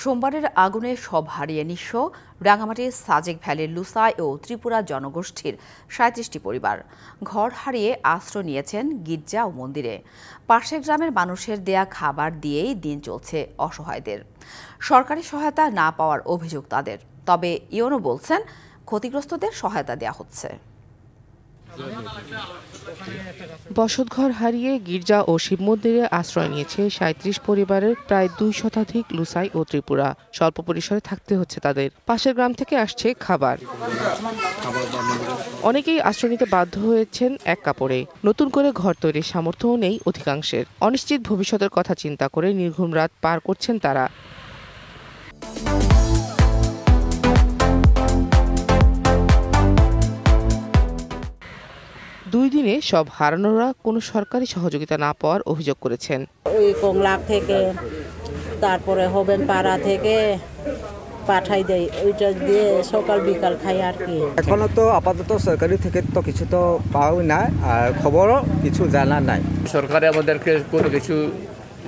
সোমবারের আগুনে সব হারিয়ে নিঃস্ব রাঙামাটির সাজেক ভ্যালির লুসাই ও ত্রিপুরা জনগোষ্ঠীর ৩৭টি পরিবার। ঘর হারিয়ে আশ্রয় নিয়েছেন গির্জা ও মন্দিরে। পাশের গ্রামের মানুষের দেয়া খাবার দিয়েই দিন চলছে অসহায়দের। সরকারি সহায়তা না পাওয়ার অভিযোগ তাদের। তবে ইউনো বলছেন, ক্ষতিগ্রস্তদের সহায়তা দেওয়া হচ্ছে। বসতঘর হারিয়ে গির্জা ও শিব মন্দিরে আশ্রয় নিয়েছে ৩৭ পরিবারের প্রায় ২ শতাধিক লুসাই ও ত্রিপুরা। স্বল্প পরিসরে থাকতে হচ্ছে তাদের। পাশের গ্রাম থেকে আসছে খাবার। অনেকেই আশ্রয় নিতে বাধ্য হয়েছেন এক কাপড়ে। নতুন করে ঘর তৈরির সামর্থ্যও নেই অধিকাংশের। অনিশ্চিত ভবিষ্যতের কথা চিন্তা করে নির্ঘুম রাত পার করছেন তারা। দুই দিনে সব হারানোরা কোনো সরকারি সহযোগিতা না পাওয়ার অভিযোগ করেছেন। ওই কংলাপ থেকে, তারপরে হবেন পাড়া থেকে পাঠাই দেয়, ওইটা দিয়ে সকাল বিকাল খাই আর কি। এখনো তো আপাতত সরকারি থেকে তো কিছু তো পাওয়া না, আর খবরও কিছু জানা নাই। সরকারে আমাদেরকে কোনো কিছু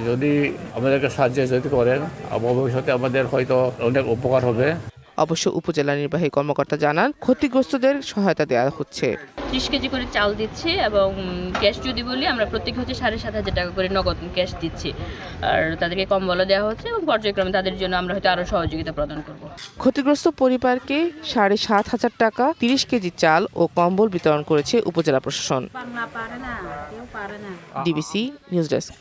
যদি আমাদেরকে সাহায্য যদি করেন, ভবিষ্যতে আমাদের হয়তো অনেক উপকার হবে। অবশ্য উপজেলা নির্বাহী কর্মকর্তা জানান, ক্ষতিগ্রস্তদের সহায়তা দেওয়া হচ্ছে। 30 কেজি করে চাল দিচ্ছি এবং ক্যাশ যদি বলি আমরা প্রত্যেকে হচ্ছে 7,500 টাকা করে নগদ ক্যাশ দিচ্ছি। আর তাদেরকে কম্বলও দেওয়া হচ্ছে এবং পর্যায়ক্রমে তাদের জন্য আমরা হয়তো আরও সহযোগিতা প্রদান করব। ক্ষতিগ্রস্ত পরিবারকে 7,500 টাকা, 30 কেজি চাল ও কম্বল বিতরণ করেছে উপজেলা প্রশাসন। DBC news desk.